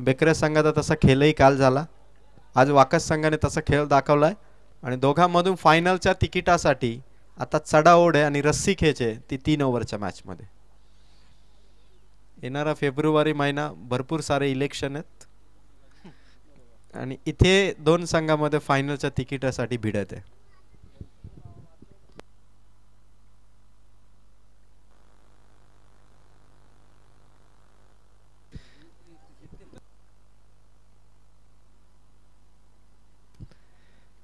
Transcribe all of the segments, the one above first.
बेकरे संघाचा तसा खेळही काल झाला. आज वाकस संघाने तसा खेळ दाखवलाय आणि दोघांमधून फायनलच्या तिकिटासाठी आता चढाओढ आहे आणि रस्सी खेच आहे ती 3 ओव्हरच्या मॅचमध्ये. येणारा फेब्रुवारी महिना भरपूर सारे इलेक्शन आहेत आणि इथे दोन संघांमध्ये फायनलच्या तिकिटासाठी भिडत आहे.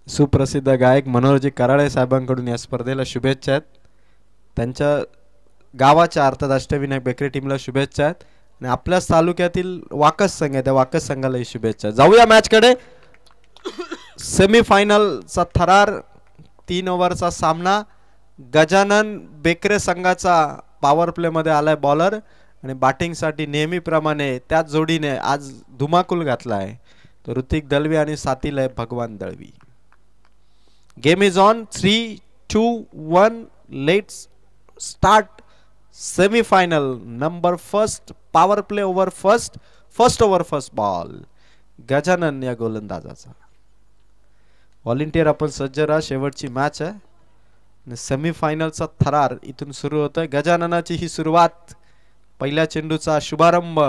सुप्रसिद्ध गायक मनोहरजी कराळे साहेबांकडून या स्पर्धेला शुभेच्छा आहेत. त्यांच्या गावाच्या अर्थात अष्टविनायक बेकरी टीमला शुभेच्छा आहेत आणि आपल्याच तालुक्यातील वाकस संघ आहे त्या वाकस संघालाही शुभेच्छा. जाऊया मॅच कडे. सेमीफायनलचा थरार 3 ओव्हरचा सामना. गजानन बेकरे संघाचा पॉवर प्ले मध्ये आलाय बॉलर आणि बॅटिंगसाठी नेहमीप्रमाणे त्याच जोडीने आज धुमाकूल घातला आहे तो ऋतिक दळवी आणि साथीला आहे भगवान Dalvi. Game is on. 3, 2, 1 let's start. Semifinal number first power play over first over first ball Gajanan या गोलंदाजाचा. व्हॉलेंटियर आपण सज्ज राहा. शेवटची मॅच आहे. सेमीफायनलचा थरार इथून सुरू होतोय. गजाननाची ही सुरुवात. पहिल्या चेंडूचा शुभारंभ.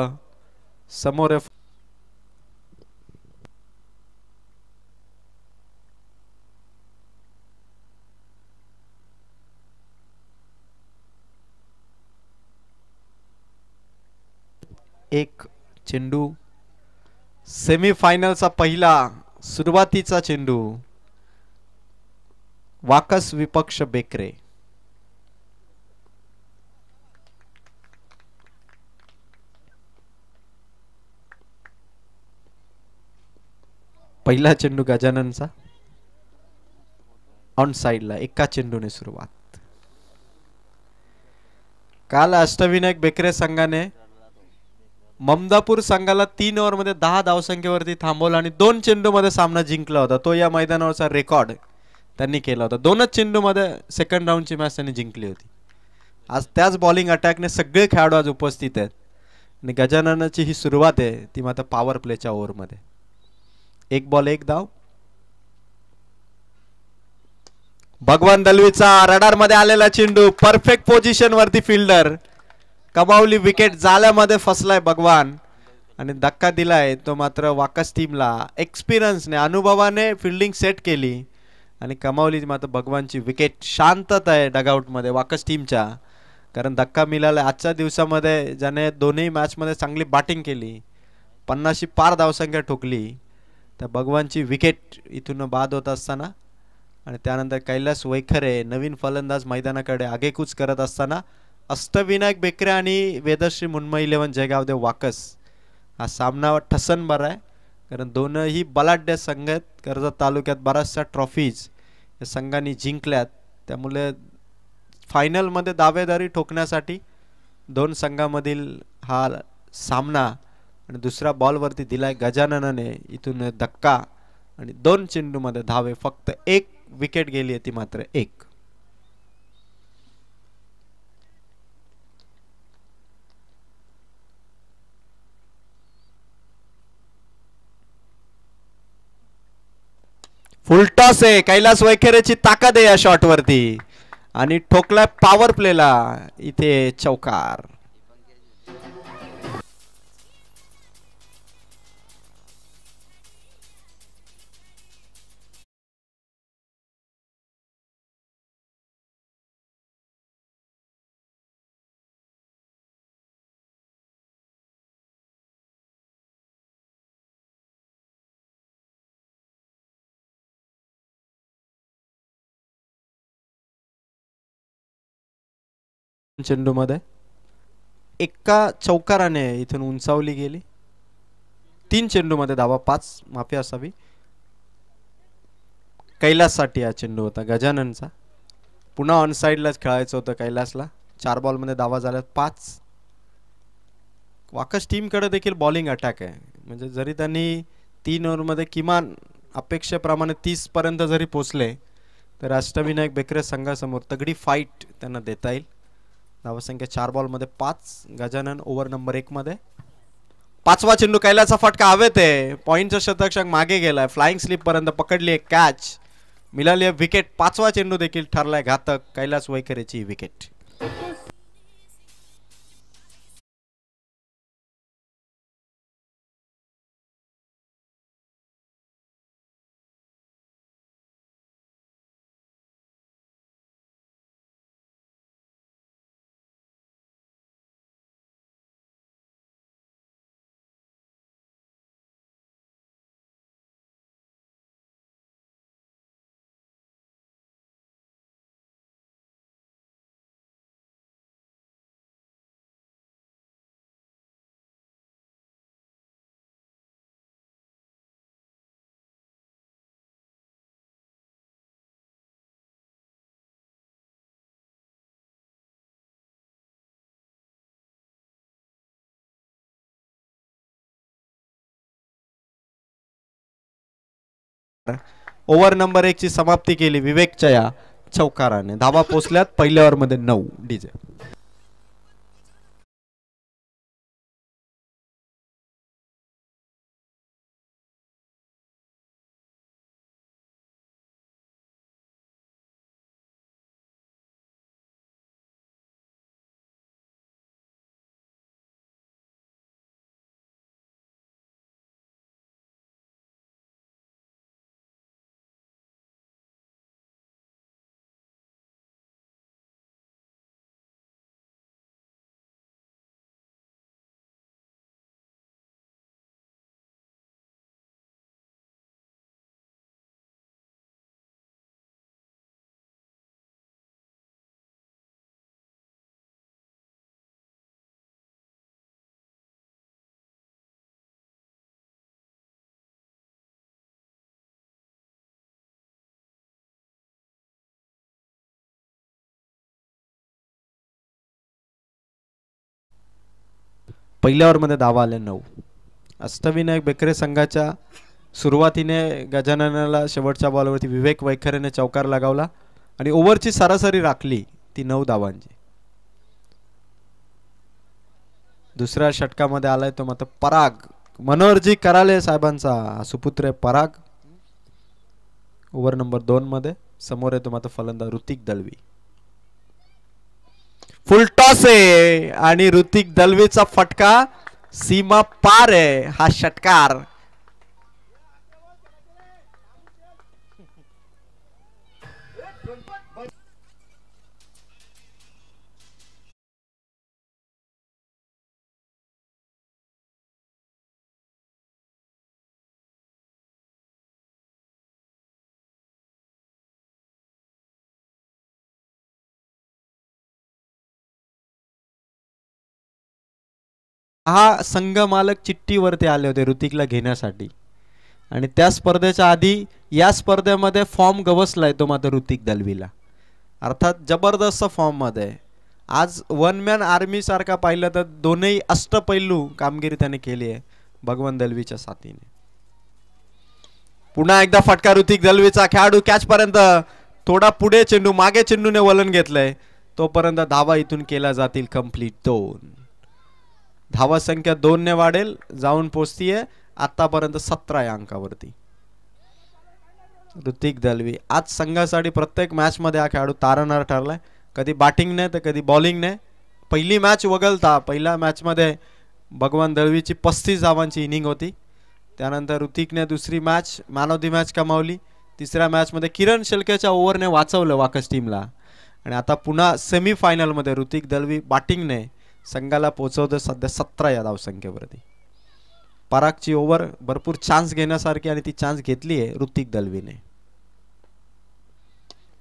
समोर एक चेंडू. सेमीफायनलचा पहिला सुरुवातीचा चेंडू. वाकस विपक्ष बेकरे. पहिला चेंडू गजाननचा ऑन साइडला. एका चेंडूने सुरुवात. काल अष्टविनायक बेकरे संघाने ममदापूर संघाला 3 ओव्हर मध्ये 10 धावसंख्येवरती थांबवला आणि 2 चेंडू मध्ये सामना जिंकला होता. तो या मैदानावरचा रेकॉर्ड त्यांनी केला होता. 2च चेंडू मध्ये सेकंड राऊंडची मॅच त्यांनी जिंकली होती. आज त्याच बॉलिंग अटॅकने सगळे खेळाडू आज उपस्थित आहेत आणि गजाननाची ही सुरुवात आहे ती मात्र पॉवर प्लेच्या ओव्हर मध्ये. 1 बॉल 1 धाव. भगवान दलवीचा रडार मध्ये आलेला चेंडू. परफेक्ट पोझिशन वरती फिल्डर. कमावली विकेट. जाल्यामध्ये फसलाय भगवान आणि धक्का दिलाय तो मात्र वाकस टीमला. एक्सपिरियन्सने अनुभवाने फिल्डिंग सेट केली आणि कमावली मात्र भगवानची विकेट. शांतता आहे डगआउट मध्ये वाकस टीमच्या कारण धक्का मिळाला. आजच्या दिवसामध्ये ज्याने दोन्ही मॅच मध्ये चांगली बॅटिंग केली 50शी पार धावसंख्या ठोकली त्या भगवानची विकेट इथून बाद होत असताना आणि त्यानंतर कैलास वैखरे नवीन फलंदाज मैदानाकडे आगेकूच करत असताना अष्टविनायक बेकरे आणि वेदश्री मुंबई 11 जयगावदेव वाकस हा सामना ठसन बरा आहे कारण दोनही बलाढ्य संघ आहेत. कर्जत तालुक्यात बऱ्याचशा ट्रॉफीज या संघांनी जिंकल्यात त्यामुळे फायनल मध्ये दावेदारी ठोकण्यासाठी दोन संघांमधील हा सामना आणि दुसरा बॉल वरती दिलाय गजाननाने इथून धक्का आणि 2 चेंडू मध्ये धावे. फक्त 1 विकेट गेली आहे ती मात्र 1. फुल टॉस आहे. कैलास वैखेरेची ताकद आहे या शॉट वरती आणि ठोकलाय पॉवर प्लेला इथे चौकार. चेंडू मध्ये एका चौकाराने इथून उंचावली गेली. 3 चेंडू मध्ये धावा 5 माफी असावी. कैलाससाठी हा चेंडू होता गजाननचा. पुन्हा ऑन साइडलाच खेळायचं होतं कैलासला. 4 बॉल मध्ये धावा झाल्यात 5. वाकस टीम कडे देखील बॉलिंग अटॅक आहे म्हणजे जरी त्यांनी 3 ओव्हर मध्ये किमान अपेक्षेप्रमाणे 30 पर्यंत जरी पोहोचले तर अष्टविनायक बेकरे संघासमोर तगडी फाईट त्यांना देता येईल. धावसंख्या 4 बॉल मध्ये 5. गजानन ओव्हर नंबर 1 मध्ये. पाचवा चेंडू कैलाचा फटका हवेत आहे. पॉइंटचं शतरक्षक मागे गेलाय. फ्लाइंग स्लिप पर्यंत पकडली आहे कॅच. मिळाली आहे विकेट. पाचवा चेंडू देखील ठरलाय घातक. कैलास वैखरेची विकेट. ओव्हर नंबर 1 ची समाप्ती केली विवेकच्या या चौकाराने. धावा पोचल्यात पहिल्या ओव्हर मध्ये 9. डीजे पहिल्या ओव्हर मध्ये धावा आल्या 9. अष्टविनायक बेकरे संघाच्या सुरुवातीने गजाननाला शेवटच्या बॉलवरती विवेक वैखरेने चौकार लगावला आणि ओव्हरची सरासरी राखली ती 9 धावांची. दुसऱ्या षटकामध्ये आलाय तो मात्र पराग. मनोहरजी कराले साहेबांचा सुपुत्र पराग. ओव्हर नंबर 2 मध्ये समोर येतो मात्र फलंदाज ऋतिक दलवी. फुल टॉस आहे आणि ऋतिक दलवीचा फटका सीमा पार आहे. हा षटकार हा संघ मालक चिठ्ठीवरती आले होते ऋतिकला घेण्यासाठी आणि त्या स्पर्धेच्या आधी या स्पर्धेमध्ये फॉर्म गवसलाय तो मात्र ऋतिक दलवीला. अर्थात जबरदस्त फॉर्म मध्ये. आज वन मॅन आर्मी सारखा पाहिलं तर दोनही अष्टपैलू कामगिरी त्याने केली आहे भगवान दलवीच्या साथीने. पुन्हा एकदा फटका ऋतिक दलवीचा. खेळाडू कॅच पर्यंत थोडा पुढे चेंडू मागे चेंडूने वलन घेतलंय. तोपर्यंत धावा इथून केल्या जातील कंप्लीट 2. धावा संख्या 2 ने वाढेल. जाऊन पोचतीये आतापर्यंत 17 या अंकावरती. ऋतिक दलवी आज संघासाठी प्रत्येक मॅच मध्ये हा खेळाडू तारणार ठरलाय. कधी बॅटिंग ने तर कधी बॉलिंग ने. पहिली मॅच वगळता पहिल्या मॅच मध्ये भगवान दलवीची 35 धावांची इनिंग होती. त्यानंतर ऋतिकने दुसरी match man of the match कमावली. तिसऱ्या मॅच मध्ये किरण शेळकेच्या ओव्हरने वाचवलं वाकस टीमला आणि आता पुन्हा सेमीफायनल मध्ये ऋतिक दलवी बॅटिंगने संघाला पोहोचवतं सध्या 17 या धावसंख्येवरती. परागची ओव्हर भरपूर चान्स घेण्यासारखी आणि ती चान्स घेतली आहे ऋतिक दलवीने.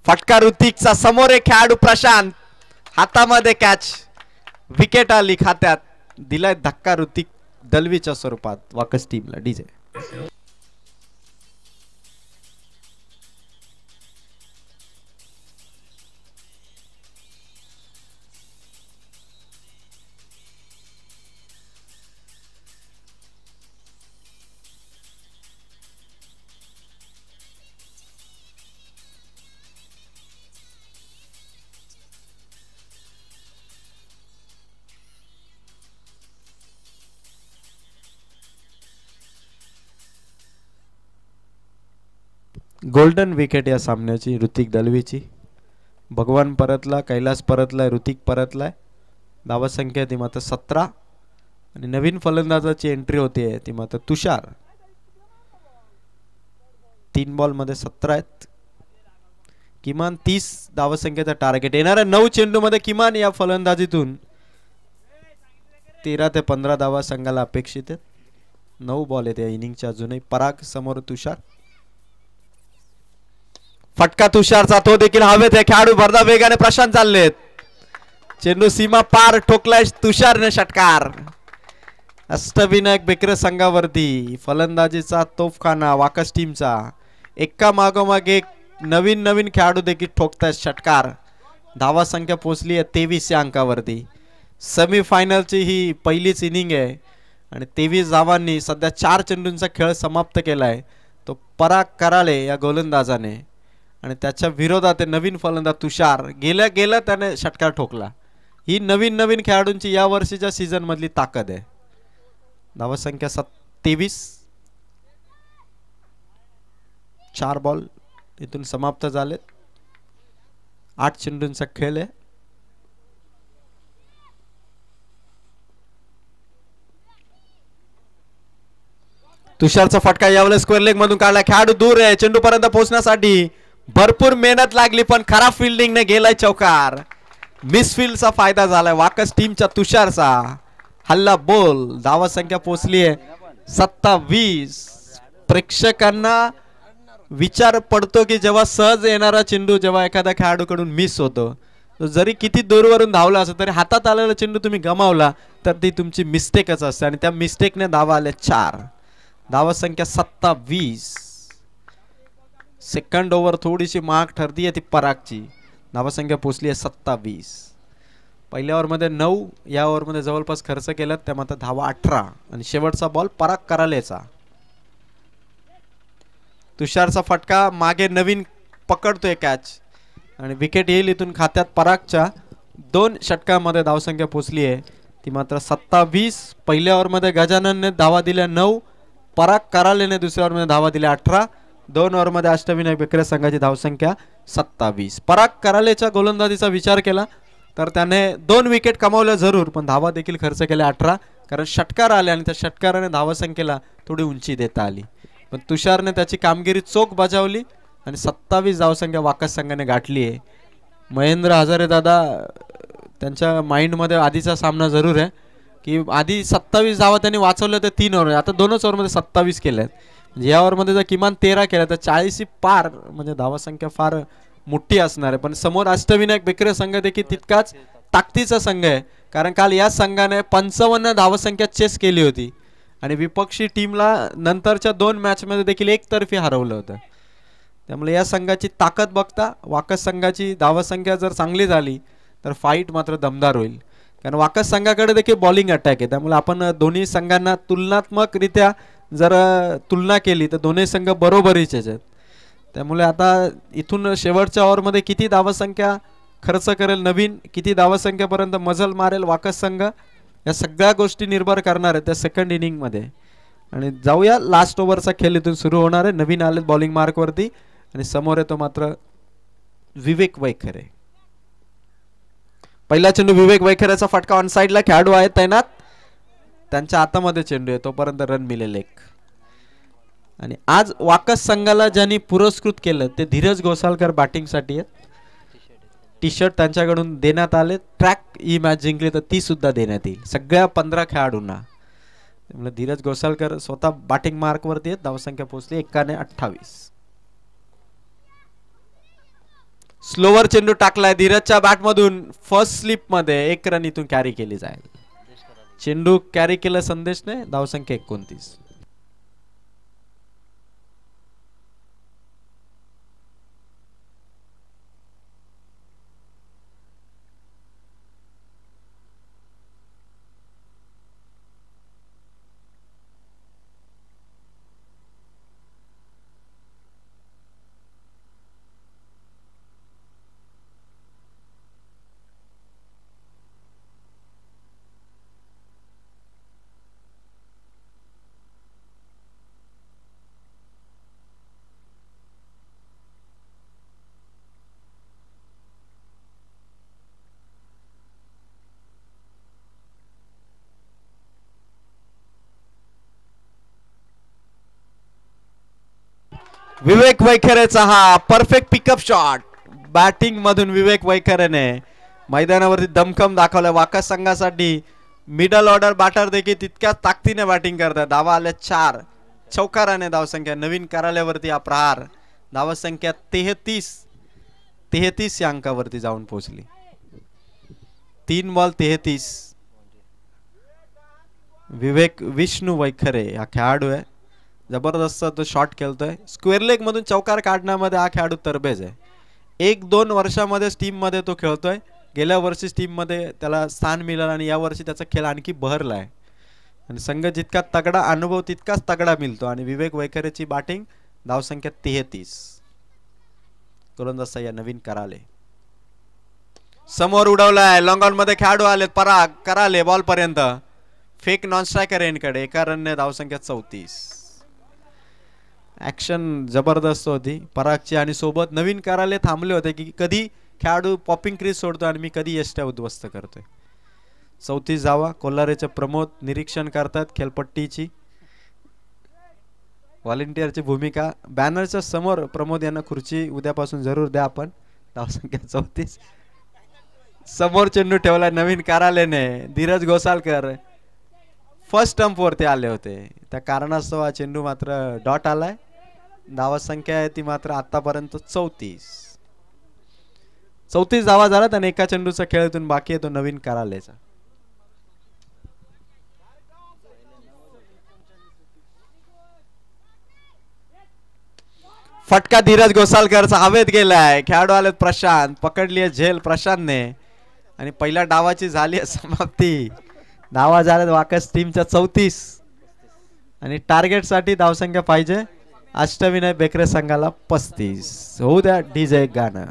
फटका ऋतिकचा. समोर एक खेळाडू प्रशांत हातामध्ये कॅच. विकेट आली खात्यात. दिलाय धक्का ऋतिक दलवीच्या स्वरूपात वाकस टीमला. डीजे गोल्डन विकेट या सामन्याची ऋतिक दलवीची. भगवान परतला, कैलास परतलाय, ऋतिक परतलाय. धावा संख्या ती मात्र 17 आणि नवीन फलंदाजाची एंट्री होते ती मात्र तुषार. 3 बॉल मध्ये 17 आहेत. किमान 30 धावा संख्येचा टार्गेट. येणाऱ्या 9 चेंडू मध्ये किमान या फलंदाजीतून 13 ते 15 धावा संघाला अपेक्षित आहेत. 9 बॉल आहेत या इनिंगच्या अजूनही. पराग समोर तुषार. फटका तुषारचा, तो देखील हवेत आहे. खेळाडू भरदा वेगाने प्रशांत चाललेत. चेंडू सीमा पार ठोकलाय तुषारने षटकार. अष्टविनायक बेकरे संघावरती फलंदाजीचा तोफखाना वाकस टीमचा. एका मागोमाग एक नवीन खेळाडू देखील ठोकतायत षटकार. धावा संख्या पोहोचली आहे 23 या अंकावरती. सेमीफायनलची ही पहिलीच इनिंग आहे आणि 23 धावांनी सध्या 4 चेंडूंचा खेळ समाप्त केलाय तो पराग कराळे या गोलंदाजाने. आणि त्याच्या विरोधात नवीन फलंदाज तुषार. गेल्या त्याने षटकार ठोकला. ही नवीन खेळाडूंची या वर्षीच्या सीझन मधली ताकद आहे. धावा संख्या 23. 4 बॉल इथून समाप्त झालेत. 8 चेंडूंचा खेळ आहे. तुषारचा फटका यावेळेस स्क्वेअर लेग मधून काढला. खेळाडू दूर आहे. चेंडू पर्यंत पोहोचण्यासाठी भरपूर मेहनत लागली पण खराब फिल्डिंगने गेलाय चौकार. मिसफिल्डचा फायदा झालाय वाकस टीमच्या तुषारचा. हल्ला बोल. धावा संख्या पोहोचली आहे 27. प्रेक्षकांना विचार पडतो की जेव्हा सहज येणारा चेंडू जेव्हा एखाद्या खेळाडूकडून मिस होतो, जरी किती दूरवरून धावला असं तरी हातात आलेला चेंडू तुम्ही गमावला तर ती तुमची मिस्टेकच असते आणि त्या मिस्टेकने धावा आल्या 4. धावा संख्या 27. सेकंड ओव्हर थोडीशी महाग ठरती आहे ती परागची. धावा संख्या पोहोचली आहे 27. पहिल्या ओव्हरमध्ये 9, या ओव्हरमध्ये जवळपास खर्च केला त्या मात्र धावा 18 आणि शेवटचा बॉल पराग करालेचा. तुषारचा फटका मागे नवीन पकडतोय कॅच आणि विकेट येईल इथून खात्यात परागच्या. 2 षटकांमध्ये धावसंख्या पोहोचली आहे ती मात्र 27. पहिल्या ओव्हरमध्ये गजाननने धावा दिल्या 9. पराग करालेने दुसऱ्या ओव्हरमध्ये धावा दिल्या 18. 2 ओव्हरमध्ये अष्टविनायक बेकरे संघाची धावसंख्या 27. पराग करालेच्या गोलंदाजीचा विचार केला तर त्याने 2 विकेट कमावल्या जरूर पण धावा देखील खर्च केल्या 18 कारण षटकार आले आणि त्या षटकाराने धावसंख्येला थोडी उंची देता आली. पण तुषारने त्याची कामगिरी चोख बजावली आणि 27 धावसंख्या वाकस संघाने गाठली आहे. महेंद्र हजारे दादा त्यांच्या माइंडमध्ये आधीचा सामना जरूर आहे की आधी 27 धावा त्यांनी वाचवल्या तर 3 ओव्हर. आता 2च ओव्हरमध्ये 27 केल्यात. या ओव्हरमध्ये जर किमान 13 केल्या तर 40 पार म्हणजे धावसंख्या फार मोठी असणार आहे. पण समोर अष्टविनायक बेकरे संघ देखील तितकाच ताकदीचा संघ आहे कारण काल या संघाने 55 धावसंख्या चेस केली होती आणि विपक्षी टीमला नंतरच्या 2 मॅचमध्ये देखील एकतर्फी हरवलं होतं. त्यामुळे या संघाची ताकद बघता वाकस संघाची धावसंख्या जर चांगली झाली तर फाईट मात्र दमदार होईल कारण वाकस संघाकडे देखील बॉलिंग अटॅक आहे. त्यामुळे आपण दोन्ही संघांना तुलनात्मकरित्या जर तुलना केली तर दोन्ही संघ बरोबरीचे आहेत. त्यामुळे आता इथून शेवटच्या ओव्हरमध्ये किती धावसंख्या खर्च करेल नवीन, किती धावसंख्येपर्यंत मजल मारेल वाकस संघ, या सगळ्या गोष्टी निर्भर करणार आहेत त्या सेकंड इनिंगमध्ये. आणि जाऊया लास्ट ओव्हरचा खेळ इथून सुरू होणार आहे. नवीन आले बॉलिंग मार्कवरती आणि समोर येतो मात्र विवेक वैखरे. पहिला चेंडू विवेक वैखरेचा फटका ऑन साइडला. खेळाडू आहेत तैनात. त्यांच्या हातामध्ये चेंडू आहे तोपर्यंत रन मिळेल 1. आणि आज वाकस संघाला ज्यांनी पुरस्कृत केलं ते धीरज घोसालकर बॅटिंगसाठी आहेत. टी शर्ट त्यांच्याकडून देण्यात आले. ट्रॅक ही मॅच जिंकली तर ती सुद्धा देण्यात येईल सगळ्या 15 खेळाडूंना. त्यामुळे धीरज घोसालकर स्वतः बॅटिंग मार्कवरती आहेत. धावसंख्या पोहोचली 21. स्लोवर चेंडू टाकलाय धीरजच्या बॅटमधून. फर्स्ट स्लिप मध्ये 1 रन इथून कॅरी केली जाईल. चेंडू कॅरी केला संदेशने. धावसंख्या 29. विवेक वैखरेचा हा परफेक्ट पिकअप शॉट बॅटिंग मधून विवेक वैखरेने मैदानावरती दमखम दाखवलाय. वाकस संघासाठी मिडल ऑर्डर बॅटर देखील तितक्याच ताकदीने बॅटिंग करतात. धावा आल्या 4, चौकाराने धावसंख्या नवीन कार्यालयावरती हा प्रहार धावसंख्या 33 या अंकावरती जाऊन पोहोचली. 3 बॉल 33. विवेक विष्णू वैखरे हा खेळाडू आहे, जबरदस्त तो शॉट खेळतोय. स्क्वेअर लेग मधून चौकार काढण्यामध्ये हा खेळाडू तरबेज आहे. 1-2 वर्षामध्ये टीम मध्ये तो खेळतोय. गेल्या वर्षी टीम मध्ये त्याला स्थान मिळालं आणि या वर्षी त्याचा खेळ आणखी बहरलाय आणि संघ जितका तगडा अनुभव तितकाच तगडा मिळतो. आणि विवेक वैखरेची बॅटिंग धावसंख्या 33. गोलंदाज या नवीन कराले समोर उडवलाय. लॉंग ऑन मध्ये खेळाडू आलेत. पराग कराले बॉल पर्यंत फेक नॉन स्ट्रायकर एंडकडे. एका रनने धावसंख्या 34. ऍक्शन जबरदस्त होती परागची आणि सोबत नवीन कराले थांबले होते की कधी खेळाडू पॉपिंग क्रीज सोडतो आणि मी कधी यष्ट्या उद्ध्वस्त करतोय. 34 धावा. कोल्हारेचे प्रमोद निरीक्षण करतात खेळपट्टीची. व्हॉलेंटियरची भूमिका. बॅनरच्या समोर प्रमोद यांना खुर्ची उद्यापासून जरूर द्या आपण. धावसंख्या 34. समोर चेंडू ठेवला नवीन करालेने. धीरज घोसालकर फर्स्ट स्टंप वरती आले होते, त्या कारणास्तव हा चेंडू मात्र डॉट आलाय. धावसंख्या आहे ती मात्र आतापर्यंत 34 धावा झाल्यात आणि एका चेंडूचा खेळातून बाकी आहे तो नवीन करालेचा. फटका धीरज घोसालकरचा हवेत गेलाय. खेळाडू आलेत प्रशांत. पकडली आहे झेल प्रशांतने आणि पहिल्या डावाची झाली आहे समाप्ती. धावा झाल्यात वाकस टीमच्या 34 आणि टार्गेट साठी धावसंख्या पाहिजे अष्टविनायक बेकरे संघाला 35. होऊ द्या डीजे गाणं.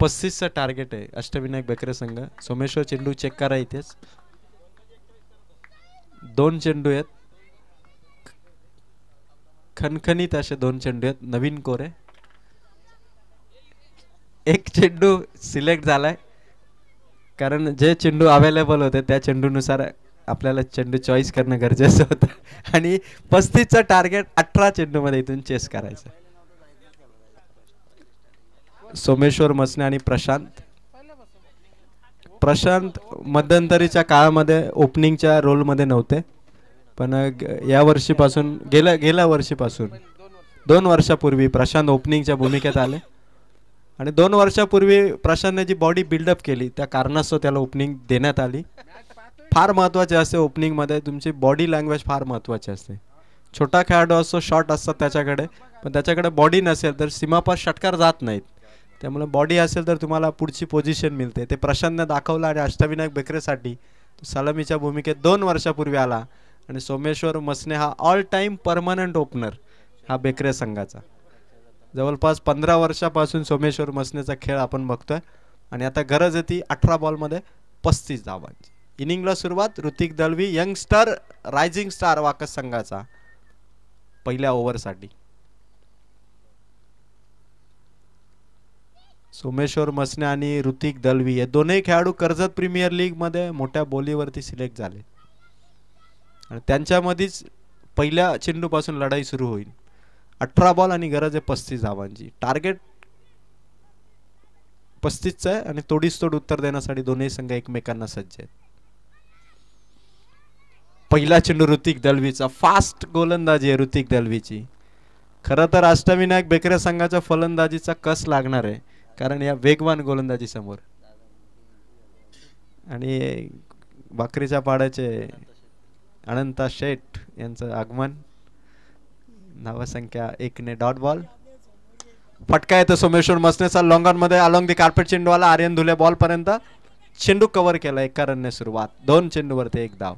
पस्तीसचा टार्गेट आहे अष्टविनायक बेकरे संघ. सोमेश्वर चेंडू चेक करा इथेच. 2 चेंडू आहेत खणखणीत असे 2 चेंडू आहेत. नवीन कोरे. एक चेंडू सिलेक्ट झालाय कारण जे चेंडू अवेलेबल होते त्या चेंडूनुसार आपल्याला चेंडू चॉईस करणं गरजेचं होतं आणि 35चा टार्गेट 18 चेंडू मध्ये इथून चेस करायचं. सोमेश्वर मसने आणि प्रशांत मध्यंतरीच्या काळामध्ये ओपनिंगच्या रोल मध्ये नव्हते पण या वर्षीपासून गेल्या वर्षीपासून 2 वर्षापूर्वी प्रशांत ओपनिंगच्या भूमिकेत आले आणि 2 वर्षापूर्वी प्रशांतने जी बॉडी बिल्डअप केली त्या कारणास्तव त्याला ओपनिंग देण्यात आली. फार महत्त्वाचे असते ओपनिंग मध्ये तुमची बॉडी लँग्वेज फार महत्त्वाची असते. छोटा खेळाडू असतो शॉट असतात त्याच्याकडे पण त्याच्याकडे बॉडी नसेल तर सीमापार षटकार जात नाहीत. त्यामुळे बॉडी असेल तर तुम्हाला पुढची पोझिशन मिळते. ते प्रशांतने दाखवलं आणि अष्टविनायक बेकरेसाठी सलामीच्या भूमिकेत 2 वर्षापूर्वी आला आणि सोमेश्वर मसने हा ऑल टाइम परमनंट ओपनर हा बेकरे संघाचा. जवळपास 15 वर्षापासून सोमेश्वर मसनेचा खेळ आपण बघतोय आणि आता गरज आहे ती 18 बॉलमध्ये 35 धावांची. इनिंगला सुरुवात Hrithik Dalvi youngster rising star Wakas संघाचा पहिल्या ओव्हरसाठी. सोमेश्वर मसने आणि ऋतिक दळवी हे दोन्ही खेळाडू कर्जत प्रीमियर लीग मध्ये मोठ्या बोलीवरती सिलेक्ट झाले आणि त्यांच्यामध्येच पहिल्या चेंडूपासून लढाई सुरू होईल. 18 बॉल आणि गरज आहे 35 धावांची. टार्गेट 35चं आहे आणि तोडीस तोड उत्तर देण्यासाठी दोन्ही संघ एकमेकांना सज्ज आहेत. पहिला चेंडू ऋतिक दळवीचा. फास्ट गोलंदाजी आहे ऋतिक दळवीची. खरं तर अष्टविनायक बेकरे संघाच्या फलंदाजीचा कस लागणार आहे कारण या वेगवान गोलंदाजी समोर. आणि भाकरीच्या पाड्याचे अनंता शेठ यांचं आगमन. धावसंख्या 1 ने डॉट बॉल. फटका येतो सोमेश्वर मसनेचा लॉंग ऑन मध्ये अलॉंग दी कार्पेट चेंडू आला. आर्यन धुले बॉल पर्यंत चेंडू कव्हर केला. 1 रनने सुरुवात. 2 चेंडूवरती 1 धाव.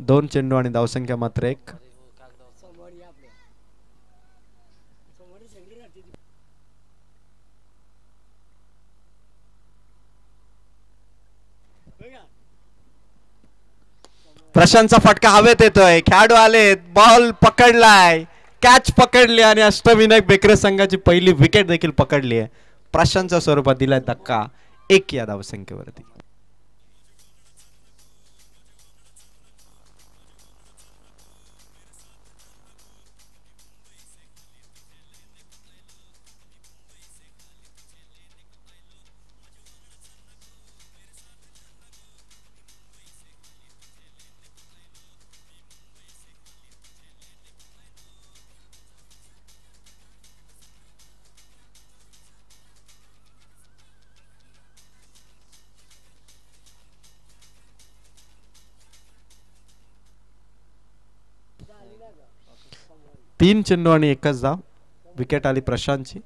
2 चेंडू आणि धावसंख्या मात्र 1. प्रशांतचा फटका हवेत येतोय. खेळाडू आलेत. बॉल पकडलाय. कॅच पकडली आणि अष्टविनायक बेकरे संघाची पहिली विकेट देखील पकडली आहे. प्रशांतच्या स्वरूपात दिलाय धक्का. 1 या धावसंख्येवरती. तीन चेंडू आणि 1च धाव. विकेट आली प्रशांतची.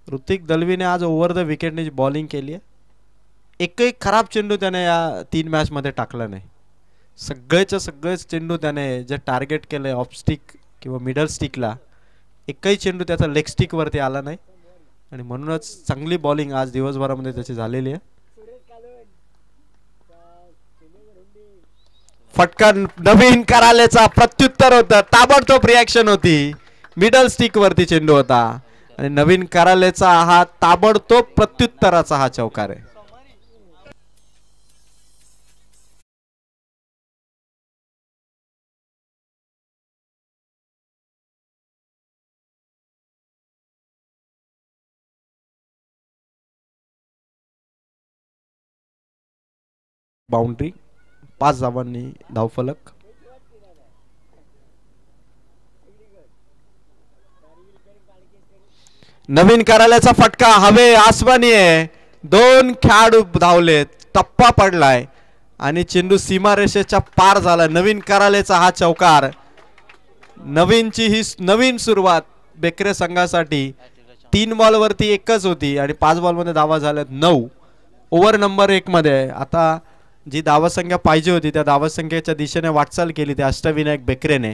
ऋतिक दळवीने आज ओव्हर द विकेटने बॉलिंग केली आहे. एकही खराब चेंडू त्याने या 3 मॅच मध्ये टाकला नाही. सगळेच चेंडू त्याने जे टार्गेट केले ऑफ स्टिक किंवा मिडल स्टिकला एकही चेंडू त्याचा लेग स्टिक वरती आला नाही आणि म्हणूनच चांगली बॉलिंग आज दिवसभरामध्ये त्याची झालेली आहे. फटका नवीन करालेचा प्रत्युत्तर होता. ताबडतोब रिॲक्शन होती. मिडल स्टिक वरती चेंडू होता आणि नवीन करालेचा हा ताबडतोब प्रत्युत्तराचा हा चौकार आहे. बाउंड्री. 5 धावांनी धावफलक. नवीन कराल्याचा फटका हवे आसमानी आहे. 2 खेळाडू धावलेत. टप्पा पडलाय आणि चेंडू सीमारेषेच्या पार झाला. नवीन कराल्याचा हा चौकार. नवीनची ही नवीन सुरुवात बेकरे संघासाठी. 3 बॉल वरती 1च होती आणि 5 बॉल मध्ये धावा झाल्यात 9. ओव्हर नंबर 1 मध्ये आता जी धावसंख्या पाहिजे होती त्या धावसंख्येच्या दिशेने वाटचाल केली त्या अष्टविनायक बेकरेने.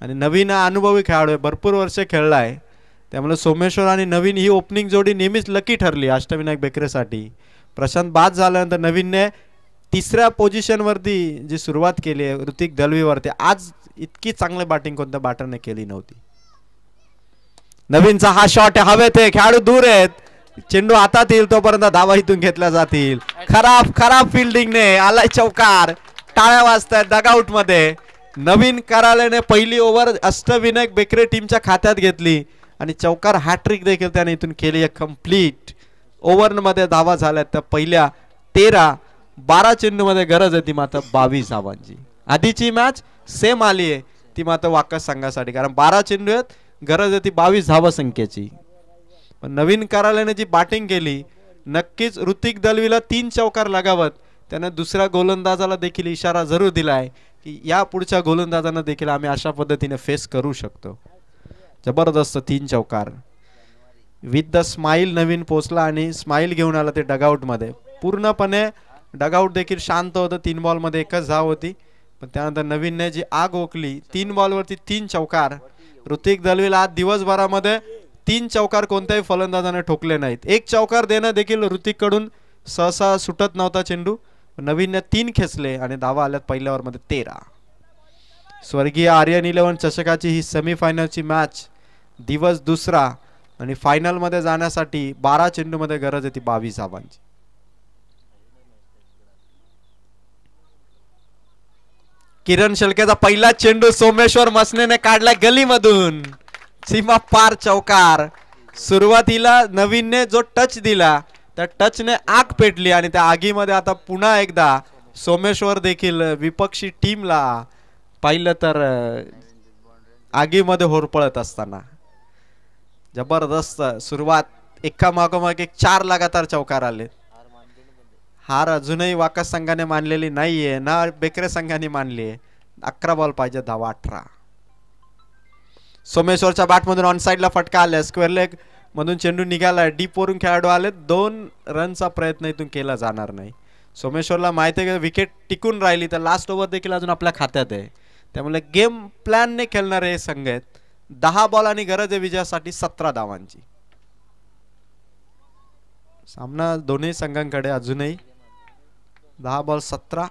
आणि नवीन अनुभवी खेळाडू आहे. भरपूर वर्ष खेळलाय. त्यामुळे सोमेश्वर आणि नवीन ही ओपनिंग जोडी नेहमीच लकी ठरली अष्टविनायक बेकरेसाठी. प्रशांत बाद झाल्यानंतर नवीनने 3ऱ्या पोझिशनवरती जी सुरुवात केली आहे ऋतिक दळवीवरती. आज इतकी चांगली बॅटिंग कोणत्या बॅटरने केली नव्हती. नवीनचा हा शॉट आहे. हवेत आहे. खेळाडू दूर आहेत. चेंडू हातात येईल तोपर्यंत धावा इथून घेतल्या जातील. खराब फिल्डिंगने आलाय चौकार. टाळ्या वाजतायत डगआउट मध्ये. नवीन करालेने पहिली ओव्हर अष्टविनायक बेकरे टीमच्या खात्यात घेतली आणि चौकार हॅट्रिक देखील त्याने इथून केली आहे कंप्लीट. ओव्हर मध्ये धावा झाल्यात त्या पहिल्या 13-12 चेंडू मध्ये गरज आहे ती मात्र 22 धावांची. आधीची मॅच सेम आली आहे ती मात्र वाकस संघासाठी कारण 12 चेंडू आहेत. गरज आहे ती 22 धावसंख्येची. पण नवीन कराल्याने जी बॅटिंग केली नक्कीच ऋतिक दळवीला 3 चौकार लगावत त्याने दुसऱ्या गोलंदाजाला देखील इशारा जरूर दिलाय की या पुढच्या गोलंदाजांना देखील आम्ही अशा पद्धतीने फेस करू शकतो. जबरदस्त 3 चौकार. विथ द स्माइल नवीन पोचला आणि स्माइल घेऊन आला ते डगआउट मध्ये. पूर्णपणे डगआउट देखील शांत होतं. 3 बॉल मध्ये एकच धाव होती, पण त्यानंतर नवीनने जी आग ओकली. 3 बॉलवरती 3 चौकार. ऋतिक दलवील आज दिवसभरामध्ये 3 चौकार कोणत्याही फलंदाजाने ठोकले नाहीत. एक चौकार देणं देखील ऋतिक कडून सहसा सुटत नव्हता चेंडू. नवीनने 3 खेचले आणि धावा आल्यात पहिल्या ओव्हरमध्ये 13. स्वर्गीय आर्यन 11 चषकाची ही सेमीफायनलची मॅच, दिवस दुसरा आणि फायनल मध्ये जाण्यासाठी 12 चेंडू मध्ये गरज होती 22 धावांची. किरण शेळकेचा पहिला चेंडू सोमेश्वर मसनेने काढला गलीमधून. सीमा पार चौकार. सुरुवातीला नवीनने जो टच दिला त्या टचने आग पेटली आणि त्या आगीमध्ये आता पुन्हा एकदा सोमेश्वर देखील विपक्षी टीमला पाहिलं तर आगीमध्ये होरपळत असताना. जबरदस्त सुरुवात. एका मागोमाग एक 4 लगातार चौकार आले. हार अजूनही वाकस संघाने मानलेली नाहीये ना बेकरे संघाने मानली. 11 बॉल पाहिजे, धावा 18. सोमेश्वरच्या बॅटमधून ऑन साइडला फटका आला. स्क्वेअर लेग मधून चेंडू निघाला. डीप वरून खेळाडू आले. 2 रनचा प्रयत्न इथून केला जाणार नाही. सोमेश्वरला माहिती आहे की विकेट टिकून राहिली तर लास्ट ओव्हर देखील अजून आपल्या खात्यात आहे. त्यामुळे गेम प्लॅनने खेळणारे हे संघ आहेत. 10 बॉल आणि गरज आहे विजयासाठी 17 धावांची. सामना दोन्ही संघांकडे अजूनही 10 बॉल 17.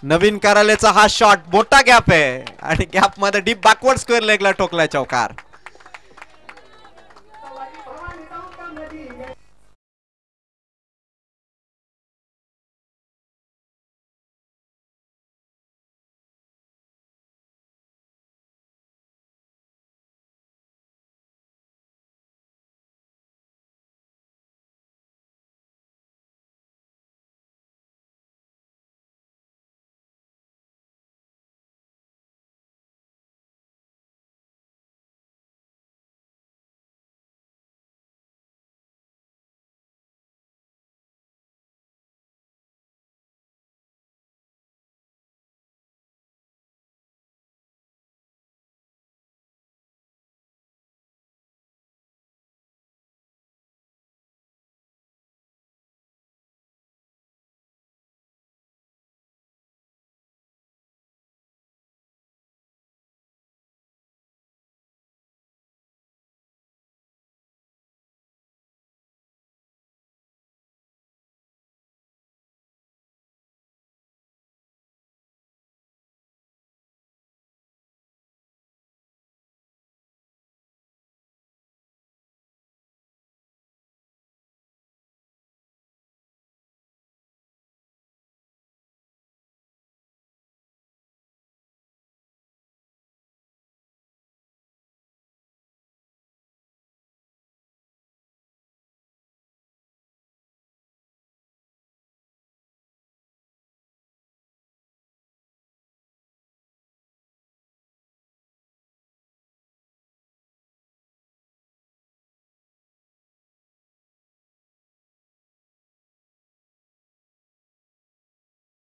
नवीन करालेचा हा शॉट मोठा गॅप आहे आणि गॅप मध्ये डीप बॅकवर्ड स्क्वेअर लेगला ठोकलाय चौकार.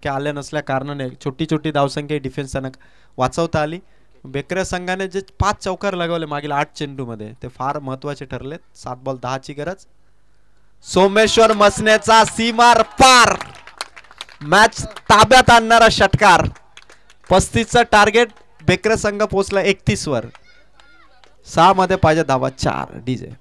आल्या नसल्या कारणाने छोटी छोटी धावसंख्या डिफेन्सनं वाचवता आली. बेकरे संघाने जे 5 चौकार लगावले मागील 8 चेंडू मध्ये ते फार महत्वाचे ठरलेत. 7 बॉल 10 ची गरज. सोमेश्वर मसनेचा सीमार पार मॅच ताब्यात आणणारा षटकार. 35 चा टार्गेट. बेकरे संघ पोहोचला 31 वर. 6 मध्ये पाहिजे धावा 4. डीजे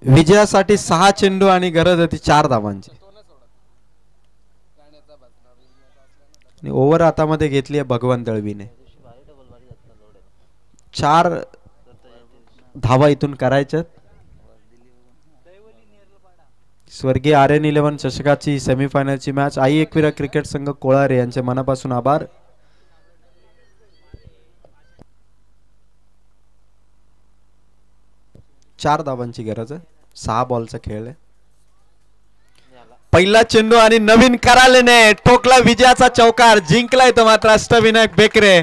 विजयासाठी 6 चेंडू आणि गरज होती 4 धावांची. ओव्हर हातामध्ये घेतली आहे भगवान दळवीने. 4 धावा इथून करायच्यात. स्वर्गीय RN11 चषकाची सेमीफायनलची मॅच. आई एकविरा क्रिकेट संघ कोळारे यांचे मनापासून आभार. चार धावांची गरज आहे. 6 बॉलचा खेळ आहे. पहिला चेंडू आणि नवीन करालेने ठोकला विजयाचा चौकार. जिंकलाय तो मात्र अष्टविनायक बेकरे.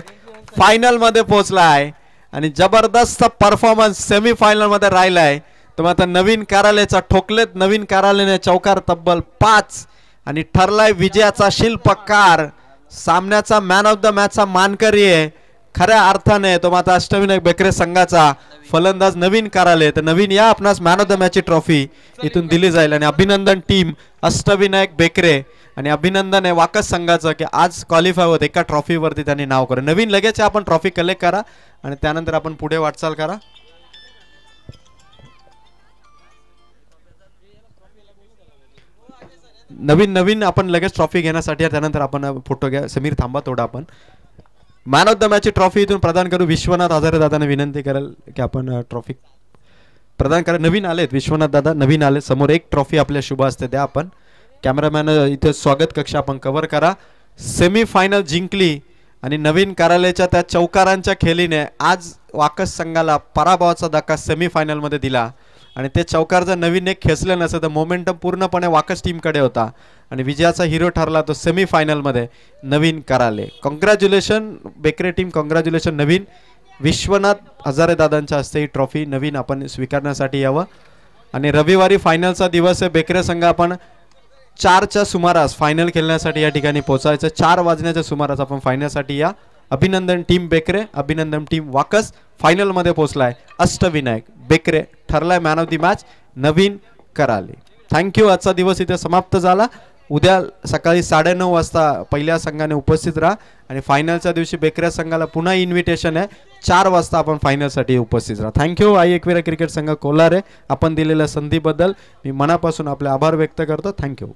फायनल मध्ये पोहोचलाय आणि जबरदस्त परफॉर्मन्स सेमी फायनल मध्ये राहिलाय. तर मात्र नवीन करालेचा ठोकलेत नवीन करालेने चौकार तब्बल 5 आणि ठरलाय विजयाचा शिल्पकार. सामन्याचा मॅन ऑफ द मॅचचा मानकरी आहे खऱ्या अर्थाने तो मात्र अष्टविनायक बेकरे संघाचा फलंदाज नवीन कराले. तर नवीन या आपणास मॅन ऑफ द मॅच ची ट्रॉफी इथून दिली जाईल. आणि अभिनंदन टीम अष्टविनायक बेकरे आणि अभिनंदन आहे वाकस संघाचं की आज क्वालिफाय होत एका ट्रॉफी वरती त्यांनी नाव करा. नवीन लगेच आपण ट्रॉफी कलेक्ट करा आणि त्यानंतर आपण पुढे वाटचाल करा. नवीन आपण लगेच ट्रॉफी घेण्यासाठी त्यानंतर आपण फोटो घ्या. समीर थांबा थोडा. आपण मॅन ऑफ द मॅच ची ट्रॉफी इथून प्रदान करू. विश्वनाथ हजारे दादांना विनंती करेल की आपण ट्रॉफी प्रदान करा. नवीन आलेत विश्वनाथ दादा नवीन आले. समोर एक ट्रॉफी आपल्या शुभ हस्ते द्या. आपण कॅमेरामॅन इथे स्वागत कक्ष आपण कव्हर करा. सेमी फायनल जिंकली आणि नवीन कार्यालयाच्या त्या चौकारांच्या खेळीने आज वाकस संघाला पराभवाचा धक्का सेमी फायनल मध्ये दिला. आणि ते चौकार जर नवीन एक खेचलं नसतं तर मोमेंटम पूर्णपणे वाकस टीमकडे होता आणि विजयाचा हिरो ठरला तो सेमी फायनल मध्ये नवीन कराले. Congratulation Bekare team. कॉंग्रॅच्युलेशन नवीन. विश्वनाथ हजारे दादांच्या हस्ते ही ट्रॉफी नवीन आपण स्वीकारण्यासाठी यावं. आणि रविवारी फायनलचा दिवस आहे. बेकरे संघ आपण 4च्या सुमारास फायनल खेळण्यासाठी या ठिकाणी पोहोचायचं. 4 वाजण्याच्या सुमारास आपण फायनलसाठी या. अभिनंदन टीम बेकरे. अभिनंदन टीम वाकस. फायनल मध्ये पोहोचलाय अष्टविनायक बेकरे. ठरलाय man of the match Naveen Karale. Thank you. आजचा दिवस इथे समाप्त झाला. उद्या सकाळी 9:30 वाजता पहिल्या संघाने उपस्थित राहा आणि फायनलच्या दिवशी बेकरे संघाला पुन्हा इन्व्हिटेशन आहे. 4 वाजता आपण फायनलसाठी उपस्थित राहा. थँक्यू. आई एकविरा क्रिकेट संघ कोलारे आपण दिलेल्या संधीबद्दल मी मनापासून आपले आभार व्यक्त करतो. थँक्यू.